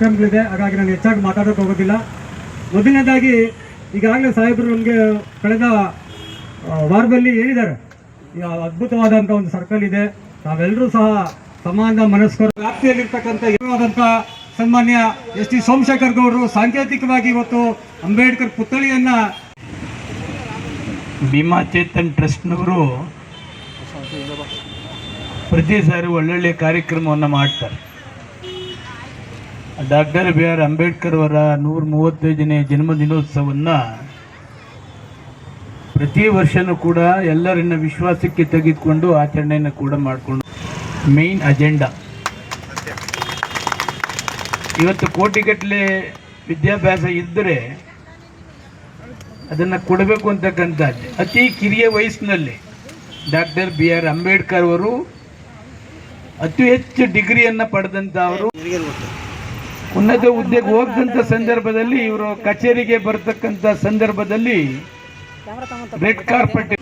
ಕಾರ್ಯಕ್ರಮಗಳಿದೆ, ಹಾಗಾಗಿ ನಾನು ಹೆಚ್ಚಾಗಿ ಮಾತಾಡೋಕೆ ಹೋಗೋದಿಲ್ಲ. ಮೊದಲನೇದಾಗಿ ಈಗಾಗಲೇ ಸಾಹೇಬರು ನಮಗೆ ಕಳೆದ ವಾರದಲ್ಲಿ ಹೇಳಿದ್ದಾರೆ, ಅದ್ಭುತವಾದಂಥ ಒಂದು ಸರ್ಕಲ್ ಇದೆ, ನಾವೆಲ್ಲರೂ ಸಹ ಸಮಾನ ಮನಸ್ಕರ ವ್ಯಾಪ್ತಿಯಲ್ಲಿರ್ತಕ್ಕಂಥ ಸನ್ಮಾನ್ಯ ಎಸ್ ಟಿ ಸೋಮಶೇಖರ್ ಗೌಡರು ಸಾಂಕೇತಿಕವಾಗಿ ಇವತ್ತು ಅಂಬೇಡ್ಕರ್ ಪುತ್ಥಳಿಯನ್ನು ಭೀಮಾ ಚೇತನ್ ಟ್ರಸ್ಟ್ನವರು ಪ್ರತಿ ಸಾರಿ ಒಳ್ಳೊಳ್ಳೆ ಕಾರ್ಯಕ್ರಮವನ್ನು ಮಾಡ್ತಾರೆ. ಡಾಕ್ಟರ್ ಬಿ ಆರ್ ಅಂಬೇಡ್ಕರ್ ಅವರ 135ನೇ ಜನ್ಮದಿನೋತ್ಸವವನ್ನು ಪ್ರತಿ ವರ್ಷವೂ ಕೂಡ ಎಲ್ಲರನ್ನ ವಿಶ್ವಾಸಕ್ಕೆ ತೆಗೆದುಕೊಂಡು ಆಚರಣೆಯನ್ನು ಕೂಡ ಮಾಡಿಕೊಂಡು ಮೇನ್ ಅಜೆಂಡಾ ಇವತ್ತು ಕೋಟಿಗಟ್ಟಲೆ ವಿದ್ಯಾಭ್ಯಾಸ ಇದ್ದರೆ ಅದನ್ನು ಕೊಡಬೇಕು ಅಂತಕ್ಕಂಥದ್ದು. ಅತಿ ಕಿರಿಯ ವಯಸ್ಸಿನಲ್ಲಿ ಡಾಕ್ಟರ್ ಬಿ ಆರ್ ಅಂಬೇಡ್ಕರ್ ಅವರು ಅತಿ ಹೆಚ್ಚು ಡಿಗ್ರಿಯನ್ನು ಪಡೆದಂಥವರು. ಉನ್ನತ ಹುದ್ದೆಗೆ ಹೋಗದಂಥ ಸಂದರ್ಭದಲ್ಲಿ ಇವರು ಕಚೇರಿಗೆ ಬರ್ತಕ್ಕಂಥ ಸಂದರ್ಭದಲ್ಲಿ ರೆಡ್ ಕಾರ್ಪೆಟ್,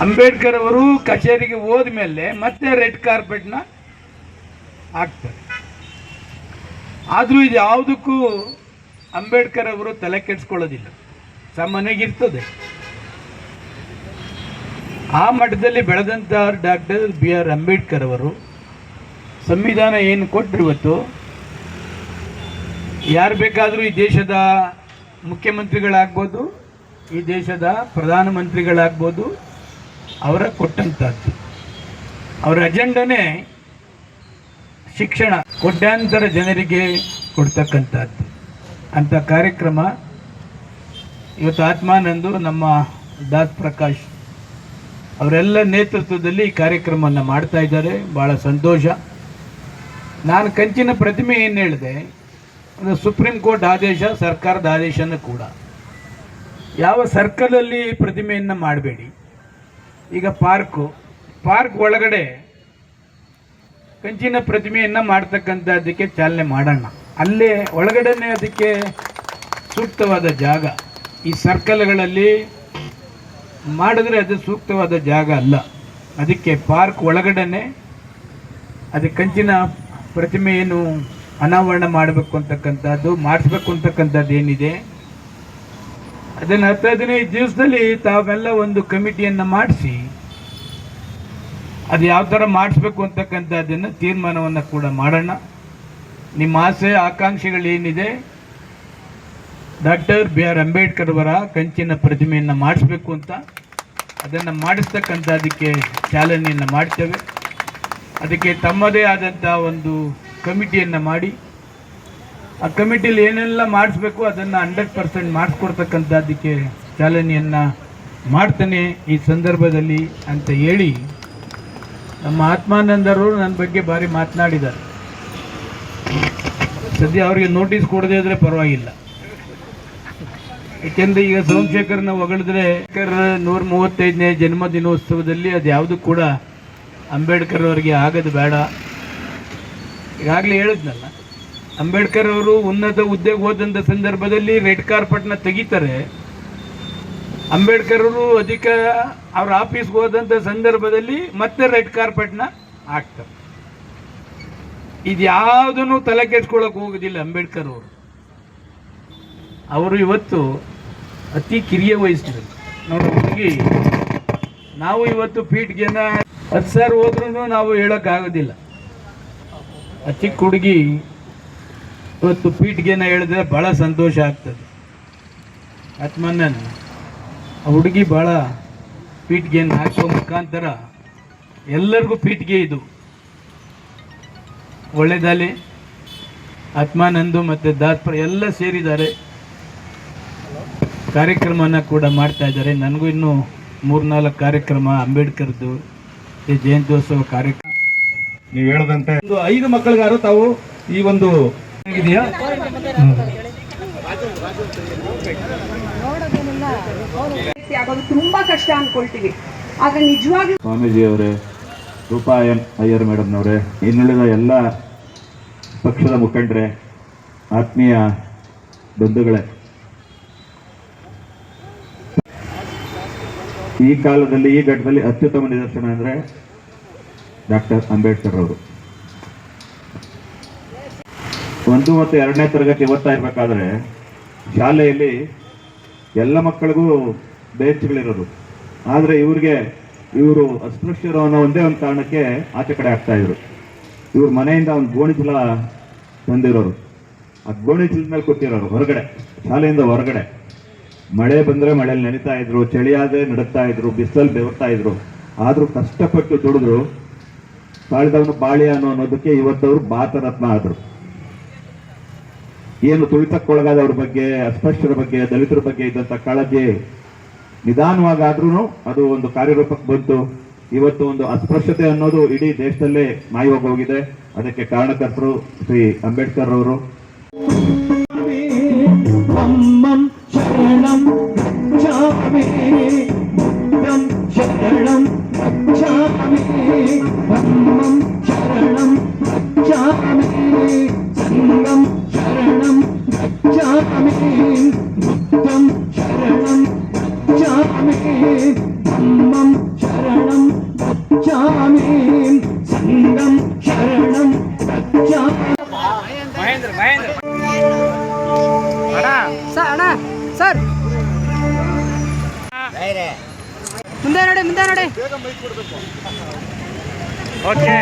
ಅಂಬೇಡ್ಕರ್ ಅವರು ಕಚೇರಿಗೆ ಹೋದ ಮೇಲೆ ಮತ್ತೆ ರೆಡ್ ಕಾರ್ಪೆಟ್ನ ಹಾಕ್ತಾರೆ. ಆದರೂ ಇದು ಯಾವುದಕ್ಕೂ ಅಂಬೇಡ್ಕರ್ ಅವರು ತಲೆ ಕೆಡಿಸ್ಕೊಳ್ಳೋದಿಲ್ಲ, ಸಾಮಾನ್ಯವಾಗಿರ್ತದೆ. ಆ ಮಟ್ಟದಲ್ಲಿ ಬೆಳೆದಂಥ ಡಾಕ್ಟರ್ ಬಿ ಆರ್ ಅಂಬೇಡ್ಕರ್ ಅವರು ಸಂವಿಧಾನ ಏನು ಕೊಟ್ಟರು, ಇವತ್ತು ಯಾರು ಬೇಕಾದರೂ ಈ ದೇಶದ ಮುಖ್ಯಮಂತ್ರಿಗಳಾಗ್ಬೋದು, ಈ ದೇಶದ ಪ್ರಧಾನಮಂತ್ರಿಗಳಾಗ್ಬೋದು, ಅವರ ಕೊಟ್ಟಂಥದ್ದು. ಅವರ ಅಜೆಂಡನೇ ಶಿಕ್ಷಣ, ಕೋಟ್ಯಾಂತರ ಜನರಿಗೆ ಕೊಡ್ತಕ್ಕಂಥದ್ದು ಅಂಥ ಕಾರ್ಯಕ್ರಮ. ಇವತ್ತು ಆತ್ಮಾನಂದು, ನಮ್ಮ ದಾಸ್ ಪ್ರಕಾಶ್ ಅವರೆಲ್ಲ ನೇತೃತ್ವದಲ್ಲಿ ಈ ಕಾರ್ಯಕ್ರಮವನ್ನು ಮಾಡ್ತಾ ಇದ್ದಾರೆ. ಭಾಳ ಸಂತೋಷ. ನಾನು ಕಂಚಿನ ಪ್ರತಿಮೆ ಏನು ಹೇಳಿದೆ, ಅದು ಸುಪ್ರೀಂ ಕೋರ್ಟ್ ಆದೇಶ, ಸರ್ಕಾರದ ಆದೇಶನೂ ಕೂಡ. ಯಾವ ಸರ್ಕಲಲ್ಲಿ ಪ್ರತಿಮೆಯನ್ನು ಮಾಡಬೇಡಿ. ಈಗ ಪಾರ್ಕ್ ಒಳಗಡೆ ಕಂಚಿನ ಪ್ರತಿಮೆಯನ್ನು ಮಾಡ್ತಕ್ಕಂಥದ್ದಕ್ಕೆ ಚಾಲನೆ ಮಾಡೋಣ. ಅಲ್ಲೇ ಒಳಗಡೆನೇ ಅದಕ್ಕೆ ಸೂಕ್ತವಾದ ಜಾಗ. ಈ ಸರ್ಕಲ್ಗಳಲ್ಲಿ ಮಾಡಿದ್ರೆ ಅದು ಸೂಕ್ತವಾದ ಜಾಗ ಅಲ್ಲ. ಅದಕ್ಕೆ ಪಾರ್ಕ್ ಒಳಗಡೆನೆ ಅದಕ್ಕೆ ಕಂಚಿನ ಪ್ರತಿಮೆಯನ್ನು ಅನಾವರಣ ಮಾಡಬೇಕು ಅಂತಕ್ಕಂಥದ್ದು, ಮಾಡಿಸ್ಬೇಕು ಅಂತಕ್ಕಂಥದ್ದು ಏನಿದೆ, ಅದನ್ನು 10-15 ದಿವಸದಲ್ಲಿ ತಾವೆಲ್ಲ ಒಂದು ಕಮಿಟಿಯನ್ನು ಮಾಡಿಸಿ ಅದು ಯಾವ ಥರ ಮಾಡಿಸ್ಬೇಕು ಅಂತಕ್ಕಂಥದ್ದನ್ನು ತೀರ್ಮಾನವನ್ನು ಕೂಡ ಮಾಡೋಣ. ನಿಮ್ಮ ಆಸೆ ಆಕಾಂಕ್ಷೆಗಳೇನಿದೆ, ಡಾಕ್ಟರ್ ಬಿ ಆರ್ ಅಂಬೇಡ್ಕರ್ ಅವರ ಕಂಚಿನ ಪ್ರತಿಮೆಯನ್ನು ಮಾಡಿಸ್ಬೇಕು ಅಂತ, ಅದನ್ನು ಮಾಡಿಸ್ತಕ್ಕಂಥದ್ದಕ್ಕೆ ಚಾಲನೆಯನ್ನು ಮಾಡ್ತೇವೆ. ಅದಕ್ಕೆ ತಮ್ಮದೇ ಆದಂಥ ಒಂದು ಕಮಿಟಿಯನ್ನು ಮಾಡಿ ಆ ಕಮಿಟಿಯಲ್ಲಿ ಏನೆಲ್ಲ ಮಾಡಿಸ್ಬೇಕು ಅದನ್ನು 100% ಮಾಡಿಸ್ಕೊಡ್ತಕ್ಕಂಥದ್ದಕ್ಕೆ ಚಾಲನೆಯನ್ನು ಮಾಡ್ತಾನೆ ಈ ಸಂದರ್ಭದಲ್ಲಿ ಅಂತ ಹೇಳಿ, ನಮ್ಮ ಆತ್ಮಾನಂದರು ನನ್ನ ಬಗ್ಗೆ ಭಾರಿ ಮಾತನಾಡಿದ್ದಾರೆ. ಸದ್ಯ ಅವರಿಗೆ ನೋಟಿಸ್ ಕೊಡದೇ ಇದ್ರೆ ಪರವಾಗಿಲ್ಲ. ಏಕೆಂದರೆ ಈಗ ಸೋಮಶೇಖರ್ನ ಹೊಗಳಿದ್ರೆ 135ನೇ ಜನ್ಮದಿನೋತ್ಸವದಲ್ಲಿ ಅದು ಯಾವುದು ಕೂಡ ಅಂಬೇಡ್ಕರ್ ಅವರಿಗೆ ಆಗೋದು ಬೇಡ. ಈಗಾಗಲೇ ಹೇಳಿದ್ನಲ್ಲ, ಅಂಬೇಡ್ಕರ್ ಅವರು ಉನ್ನತ ಹುದ್ದೆಗೆ ಹೋದಂಥ ಸಂದರ್ಭದಲ್ಲಿ ರೆಡ್ ಕಾರ್ಪೆಟ್ನ ತೆಗಿತಾರೆ. ಅಂಬೇಡ್ಕರ್ ಅವರು ಅವ್ರ ಆಫೀಸ್ಗೆ ಹೋದಂಥ ಸಂದರ್ಭದಲ್ಲಿ ಮತ್ತೆ ರೆಡ್ ಕಾರ್ಪೆಟ್ನ ಹಾಕ್ತಾರೆ. ಇದು ಯಾವುದನ್ನು ತಲೆ ಕೆಡ್ಸ್ಕೊಳ್ಳೋಕೆ ಹೋಗೋದಿಲ್ಲ ಅಂಬೇಡ್ಕರ್ ಅವರು ಇವತ್ತು ಅತಿ ಕಿರಿಯ ವಯಸ್ಸಿನಲ್ಲಿ ನೋಡಿ. ನಾವು ಇವತ್ತು ಫೀಟ್ಗೆನ 10,000 ಹೋದ್ರೂ ನಾವು ಹೇಳೋಕ್ಕಾಗೋದಿಲ್ಲ. ಆ ಚಿಕ್ಕ ಹುಡುಗಿ ಇವತ್ತು ಫೀಟ್ಗೆನ ಹೇಳಿದ್ರೆ ಭಾಳ ಸಂತೋಷ ಆಗ್ತದೆ. ಆತ್ಮನನ್ ಆ ಹುಡುಗಿ ಭಾಳ ಫೀಟ್ಗೆನ ಹಾಕೋ ಮುಖಾಂತರ ಎಲ್ಲರಿಗೂ ಫೀಟ್ಗೆ ಇದು ಒಳ್ಳೆಯದಲ್ಲಿ. ಆತ್ಮಾನಂದು ಮತ್ತು ದಾಸ್ಪುರ ಎಲ್ಲ ಸೇರಿದ್ದಾರೆ, ಕಾರ್ಯಕ್ರಮನ ಕೂಡ ಮಾಡ್ತಾ ಇದ್ದಾರೆ. ನನಗೂ ಇನ್ನೂ 3-4 ಕಾರ್ಯಕ್ರಮ ಅಂಬೇಡ್ಕರ್ದು ಜಯಂತ್ಯೋತ್ಸವ ಕಾರ್ಯಕ್ರಮ. ನೀವು ಹೇಳದಂತೆ 5 ಮಕ್ಕಳಿಗಾರು ತಾವು ಈ ಒಂದು ಇದೆಯಾ ಆಗೋದು ತುಂಬಾ ಕಷ್ಟ ಅನ್ಕೊಳ್ತೀವಿ. ಆಗ ನಿಜವಾಗ್ಲೂ ಸ್ವಾಮೀಜಿ ಅವರೇ, ರೂಪಾ ಎಂ ಅಯ್ಯರ್ ಮೇಡಮ್ನವರೇ, ಇನ್ನುಳಿದ ಎಲ್ಲ ಪಕ್ಷದ ಮುಖಂಡರೇ, ಆತ್ಮೀಯ ಬಂಧುಗಳೇ, ಈ ಕಾಲದಲ್ಲಿ ಈ ಘಟ್ಟದಲ್ಲಿ ಅತ್ಯುತ್ತಮ ನಿದರ್ಶನ ಅಂದರೆ ಡಾಕ್ಟರ್ ಅಂಬೇಡ್ಕರ್ ಅವರು. 1 ಮತ್ತು 2ನೇ ತರಗತಿ ಓದ್ತಾ ಇರಬೇಕಾದ್ರೆ ಶಾಲೆಯಲ್ಲಿ ಎಲ್ಲ ಮಕ್ಕಳಿಗೂ ಬೆಂಚ್ಗಳಿರೋದು, ಆದರೆ ಇವರು ಅಸ್ಪೃಶ್ಯರು ಅನ್ನೋ ಒಂದೇ ಒಂದು ಕಾರಣಕ್ಕೆ ಆಚೆ ಕಡೆ ಆಗ್ತಾ ಇದ್ರು. ಇವ್ರ ಮನೆಯಿಂದ ಒಂದು ಗೋಣಿ ಚೀಲ ತಂದಿರೋರು, ಆ ಗೋಣಿ ಚೀಲದ ಮೇಲೆ ಕೂತಿರೋರು ಹೊರಗಡೆ, ಶಾಲೆಯಿಂದ ಹೊರಗಡೆ. ಮಳೆ ಬಂದರೆ ಮಳೆಯಲ್ಲಿ ನೆನೀತಾ ಇದ್ರು, ಚಳಿ ಆದರೆ ನಡುತ್ತಾ ಇದ್ರು, ಬಿಸಿಲಲ್ಲಿ ಬೆವರ್ತಾ ಇದ್ರು. ಆದರೂ ಕಷ್ಟಪಟ್ಟು ದುಡಿದ್ರು. ತಾಳಿದವನು ಬಾಳಿ ಅನ್ನೋದಕ್ಕೆ ಇವತ್ತವರು ಭಾರತ ರತ್ನ ಆದರು. ಏನು ತುಳಿತಕ್ಕೊಳಗಾದವ್ರ ಬಗ್ಗೆ, ಅಸ್ಪೃಶ್ಯರ ಬಗ್ಗೆ, ದಲಿತರ ಬಗ್ಗೆ ಇದ್ದಂಥ ಕಾಳಜಿ ನಿಧಾನವಾಗಾದ್ರೂ ಅದು ಒಂದು ಕಾರ್ಯರೂಪಕ್ಕೆ ಬಂತು. ಇವತ್ತು ಒಂದು ಅಸ್ಪೃಶ್ಯತೆ ಅನ್ನೋದು ಇಡೀ ದೇಶದಲ್ಲೇ ಮಾಯವಾಗಿ ಹೋಗಿದೆ. ಅದಕ್ಕೆ ಕಾರಣಕರ್ತರು ಶ್ರೀ ಅಂಬೇಡ್ಕರ್ ಅವರು. ಸರ್ ಮುಂದೆ ನೋಡಿ. ಓಕೆ.